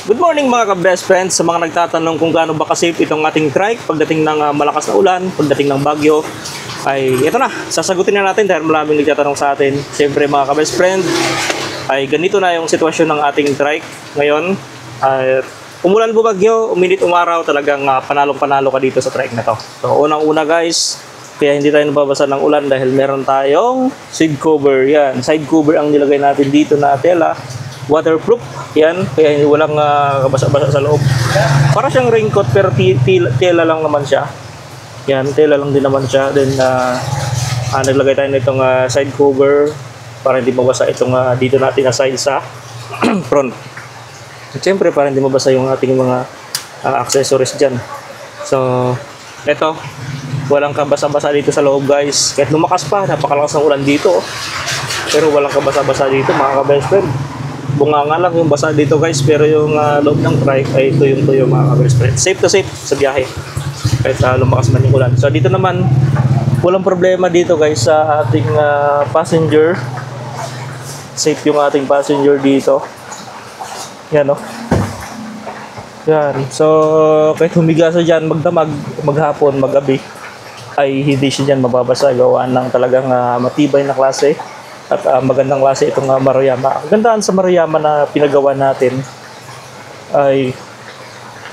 Good morning mga ka-best friends. Sa mga nagtatanong kung gaano ba ka-safe itong ating trike pagdating ng malakas na ulan, pagdating ng bagyo, ay ito na, sasagutin na natin dahil maraming nagtatanong sa atin. Siyempre mga ka-best friend, ay ganito na yung sitwasyon ng ating trike ngayon. Umulan bumagyo, uminit umaraw, talagang panalong-panalo ka dito sa trike na to. So unang-una guys, kaya hindi tayo nababasa ng ulan dahil meron tayong side cover. Yan, side cover ang nilagay natin dito na tela. Waterproof, yan, kaya walang kabasa-basa sa loob. Para siyang raincoat pero tela lang naman siya. Yan, tela lang din naman siya. Then, naglagay tayo nitong side cover para hindi mabasa itong dito natin na side sa front. At syempre, para hindi mabasa yung ating mga accessories dyan. So, eto, walang kabasa-basa dito sa loob guys. Kahit lumakas pa, napakalakas ng ulan dito. Pero walang kabasa-basa dito mga ka-best friend. Bunganga lang yung basa dito guys, pero yung loob ng trike ay tuyong-tuyo mga ka-best friend. Safe to safe sa biyahe kahit lumakas man yung ulan. So dito naman walang problema dito guys sa ating passenger. Safe yung ating passenger dito. Yan o. Yan. So kahit humiga sa dyan magdamag, maghapon, magabi, ay hindi siya dyan mababasa. Gawaan ng talagang matibay na klase. At magandang klase itong Maruyama. Ang gandaan sa Maruyama na pinagawa natin ay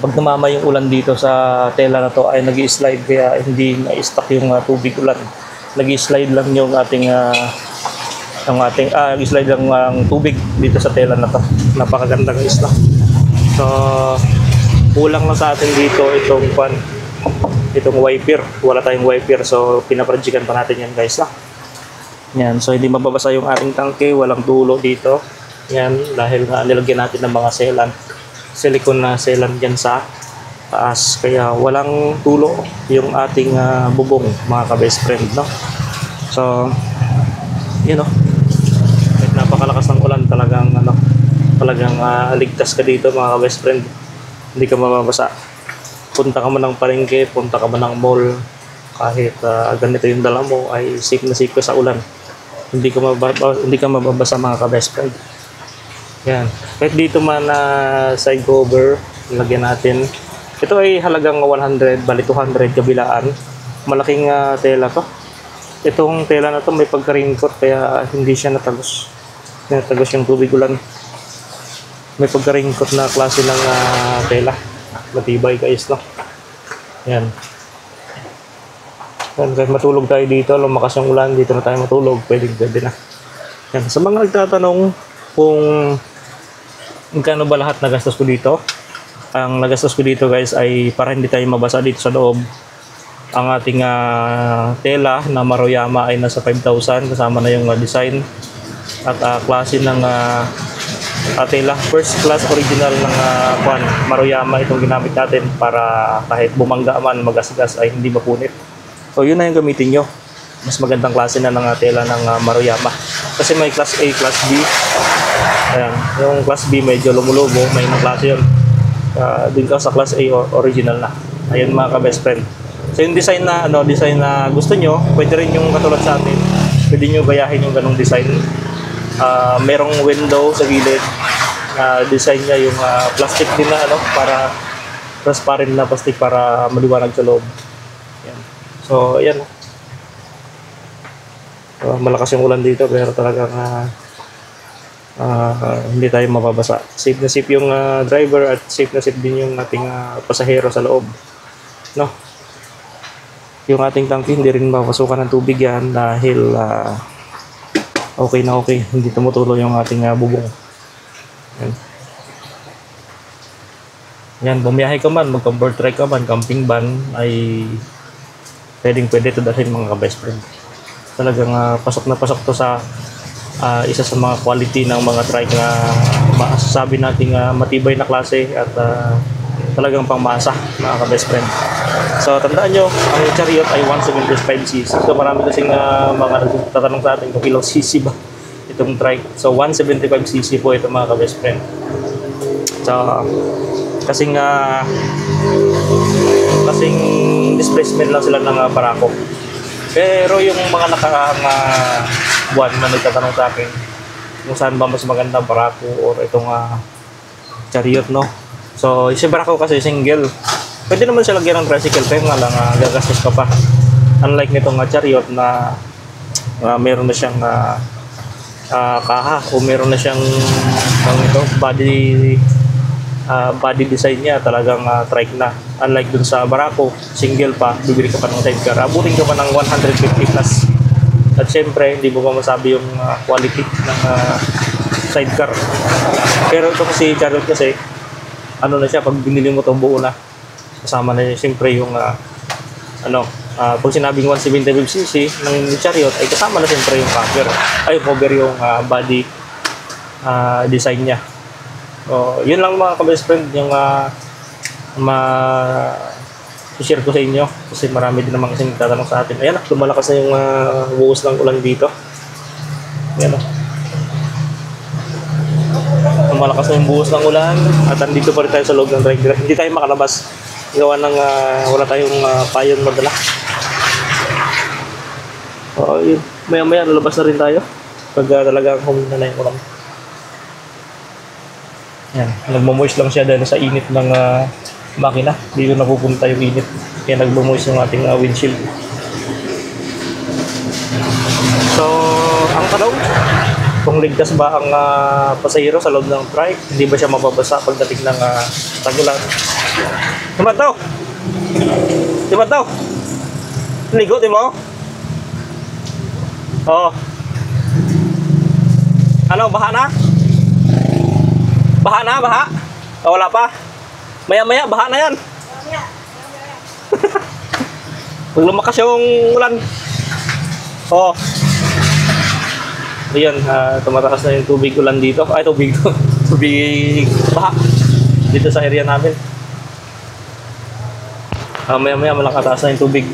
pag namama yung ulan dito sa tela na to ay nag-i-slide kaya hindi na-stuck yung tubig ulan. Nag-i-slide lang yung ating nag-i-slide lang ang tubig dito sa tela na to. Napakaganda ng isla. So kulang lang sa atin dito itong wiper. Wala tayong wiper so pinaprojectan pa natin yan guys lah. Yan, so hindi mababasa yung ating tangke, walang dulo dito. Yan, dahil nilagyan natin ng mga sealant. Silicone na sealant dyan sa taas. Kaya walang tulo yung ating bubong, mga ka-best friend, no? So, yun, no? Kahit napakalakas ng ulan, talagang ligtas ka dito, mga ka-best friend. Hindi ka mababasa. Punta ka man ng palengke, punta ka man ng mall, kahit ganito yung dala mo, ay safe na safe ka sa ulan. Hindi ka mababasa mga ka-best friend. Yan. Kahit dito man side cover, lagyan natin. Ito ay halagang 100, bali 200 kabilaan. Malaking tela to. Itong tela na to may pagka-raincoat kaya hindi siya natagos. Natagos yung tubig ulan. May pagka-raincoat na klase ng tela. Matibay guys, no? Yan. Kahit matulog tayo dito, lumakas yung ulan, dito na tayo matulog, pwede na. Yan. Sa mga nagtatanong kung magkano ba lahat nagastos ko dito, ang nagastos ko dito guys ay para hindi tayo mabasa dito sa loob. Ang ating tela na Maruyama ay nasa 5,000 kasama na yung design at klase ng tela. First class original ng Maruyama itong ginamit natin para kahit bumangga man, magasgas ay hindi mapunit. So yun na yung gamitin nyo. Mas magandang klase na ng tela ng Maruyama. Kasi may class A, class B. Ayan. Yung class B medyo lumulubo. May klase yun. Din ka sa class A original na. Ayun mga ka-best friend. So yung design na gusto nyo, pwede rin yung katulad sa atin. Pwede nyo gayahin yung ganong design. Merong window sa gilid. Design niya yung plastic din na para transparent na plastic para maliwanag sa loob. So, ayan. So, malakas yung ulan dito pero talagang hindi tayo mababasa. Safe na safe yung driver at safe na safe din yung ating pasahero sa loob. No? Yung ating tangke hindi rin mapasukan ng tubig yan dahil okay na okay. Hindi tumutulo yung ating bubong. Yan. Yan, bumiyahe ka man, mag-convert trike ka man, camping van ay pwede ito dahil mga ka-best friend. Talagang pasok na pasok to sa isa sa mga quality ng mga trike na masasabi nating matibay na klase at talagang pangmasa mga ka-best friend. So tandaan nyo, ang Chariot ay 175cc. So marami kasing mga nagtatanong sa atin kung ilang cc ba itong trike. So 175cc po ito mga ka-best friend. So kasing displacement lang sila ng barako. Pero yung mga buwan na nagtatanong sa akin kung saan ba mas magandang barako or itong Chariot, no? So, si Barako kasi single. Pwede naman siya lagyan ng tricycle, kaya nga lang gagastos ka pa. Unlike nitong Chariot na meron na siyang kaha o meron na siyang body design niya, talagang trike na. Unlike dun sa Barako, single pa, bibili ka pa ng sidecar. Abutin ka pa ng 150 plus. At syempre, hindi mo pa masabi yung quality ng sidecar. Pero ito kasi Chariot kasi, ano na siya, pag binili mo ito buo na, kasama na niya syempre yung pag sinabing 175cc ng Chariot ay kasama na syempre yung cover yung body design niya. So, yun lang mga ka-best friend yung share ko sa inyo kasi marami din naman kasi nagtatanong sa atin. Ayan, lumalakas na yung buhos ng ulan dito. Ayan, lumalakas na yung buhos ng ulan at andito pa rin tayo sa loob ng trike. Hindi tayo makalabas gawa ng wala tayong payon madala. So, yun. Maya lalabas na rin tayo pag talagang humina na yung ulan. Ayan, nagmamoist lang siya dahil sa init ng makina. Dito napupunta yung init. Kaya nagmamoist yung ating windshield. So, ang tanong, kung ligtas ba ang pasahero sa loob ng trike, hindi ba siya mababasa pagdating ng tagulan? Diba daw? Diba daw? Ligo, di mo? Oo. Ano, baha na? Baha na, baha? O, wala pa? Maya-maya, baha na yan. Pag lumakas yung ulan. Oo. Ayan, tumataas na yung tubig ulan dito. Ay, tubig baha. Dito sa area namin. Maya-maya, malakataas na yung tubig.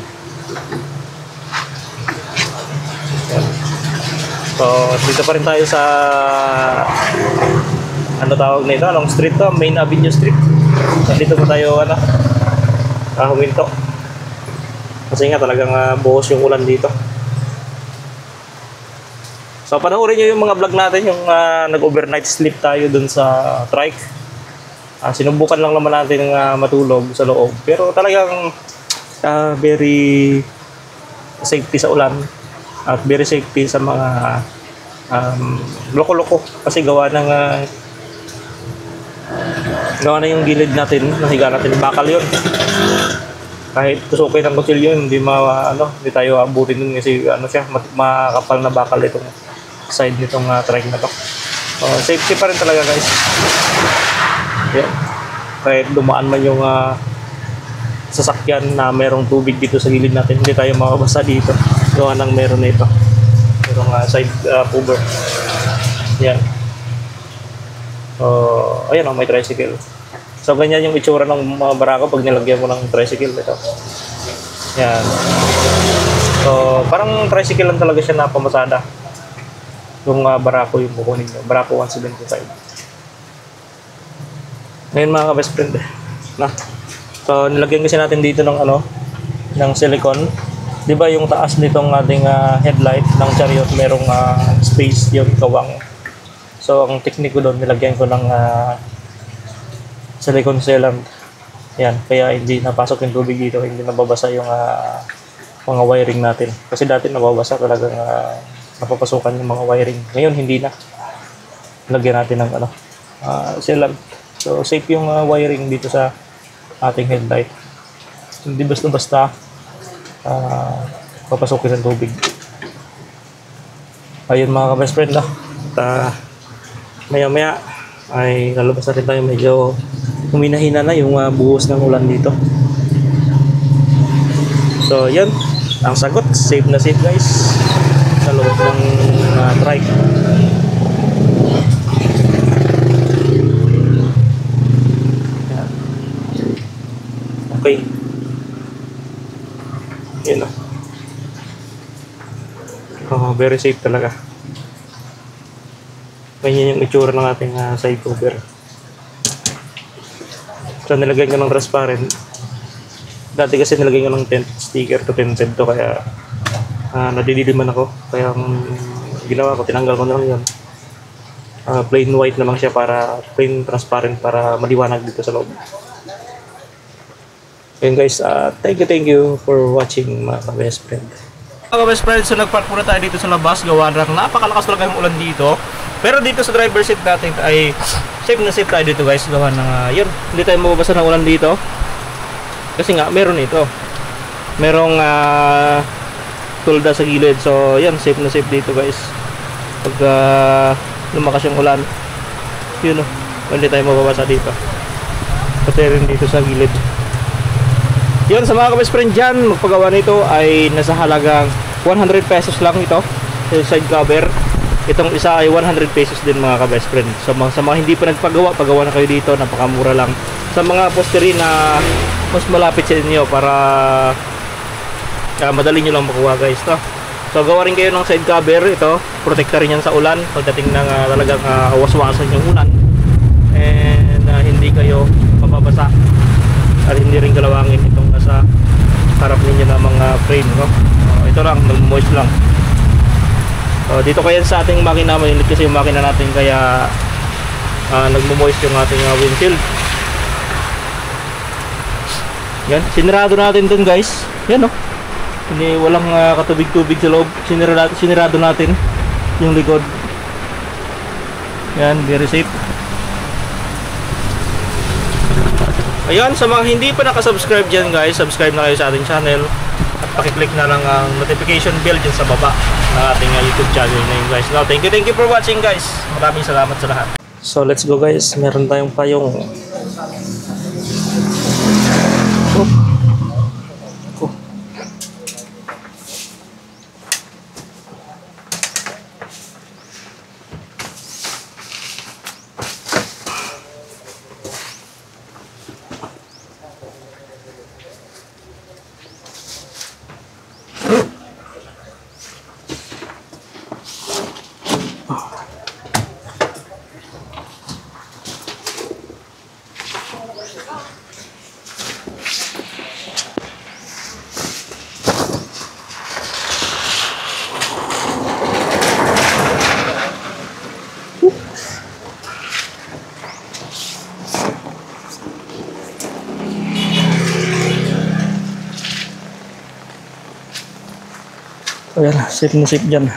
Ayan. So, dito pa rin tayo sa ano tawag na ito? Anong street to? Main Avenue Street. Dito pa tayo huminto. Kasi nga talagang buhos yung ulan dito. So panoorin nyo yung mga vlog natin, yung nag-overnight sleep tayo dun sa trike. Sinubukan lang naman natin matulog sa loob. Pero talagang very safety sa ulan at very safety sa mga loko-loko. Kasi gawa na yung gilid natin, nahiga natin, bakal yun. Kahit tusukin ng kutsilyo, hindi tayo abutin dun kasi makapal na bakal itong side nitong trike na to. Safety pa rin talaga guys. Yeah. Kahit dumaan man yung sasakyan na merong tubig dito sa gilid natin, hindi tayo makabasa dito. Gawa ng meron na ito. Merong side cover. Yan. Ayan may tricycle. So ganyan yung itsura ng mga Barako pag nilagyan mo ng tricycle ito. Yan. So parang tricycle lang talaga siya na pamasada. Yung Barako yung kukunin nyo. Barako 175. Ngayon mga ka-best friend. So nilagyan kasi natin dito ng ng silicone. 'Di ba yung taas nitong ating headlight ng Chariot merong space yung kawang. So ang technique ko doon, nilagyan ko ng silicone sealant. Yan, kaya hindi napasok yung tubig dito, hindi nababasa yung mga wiring natin. Kasi dati nababasa talagang napapasukan yung mga wiring. Ngayon hindi na. Lagyan natin ng sealant. So safe yung wiring dito sa ating headlight. Hindi basta-basta papasukin ng tubig. Ayun mga ka-best friend maya-maya ay lalabas na rin tayo, medyo huminahina na yung buhos ng ulan dito. So yan, ang sagot, safe na safe guys sa loob ng trike. Yan. Okay, yun very safe talaga. Ganyan yung itsura ng ating side cover. So nilagyan ko ng transparent. Dati kasi nilagyan ko ng tent sticker to tinted to, kaya nadidiliman ako. Kaya ginawa ko, tinanggal ko na lang yun. plain white naman siya, para plain transparent, para maliwanag dito sa loob. Ayun guys, thank you for watching mga ka-best friend. Mga ka-best friend, so nagpark muna tayo dito sa labas, gawa ng napakalakas talaga yung ulan dito. Pero dito sa driver seat natin ay safe na safe tayo dito guys, gawa ng yun, hindi tayo mababasa ng ulan dito. Kasi nga, meron ito. Merong tulda sa gilid. So, yan, safe na safe dito guys. Pag lumakas yung ulan, yun hindi tayo mababasa dito. Pati rin dito sa gilid. Yun, sa mga ka-best friend dyan, magpagawa nito ay nasa halagang 100 pesos lang ito. Yung side cover. Itong isa ay 100 pesos din mga ka-best friend. So, sa mga hindi pa nagpagawa, pagawa na kayo dito, napakamura lang. Sa mga postery na mas malapit sa inyo, para madali nyo lang makuha guys, no? So gawa rin kayo ng side cover. Ito, protekta rin yan sa ulan pagdating ng talagang waswasan yung ulan, and hindi kayo mababasa at hindi rin galawangin itong nasa harap ninyo na mga frame, no? Ito lang, moist lang. Dito kaya sa ating makina, mainit kasi yung makina natin, kaya nagmo-moist yung ating windshield. Yan, sinirado natin dun guys. Yan hindi, walang katubig-tubig sa loob. Sinirado natin yung likod. Yan, very safe. Ayun, sa mga hindi pa nakasubscribe dyan guys, subscribe na kayo sa ating channel. At pakiclick na lang ang notification bell dyan sa baba ng ating YouTube channel na yun guys. Now, thank you for watching guys. Maraming salamat sa lahat. So, let's go guys. Meron tayong payong. Ayan, safe na safe dyan.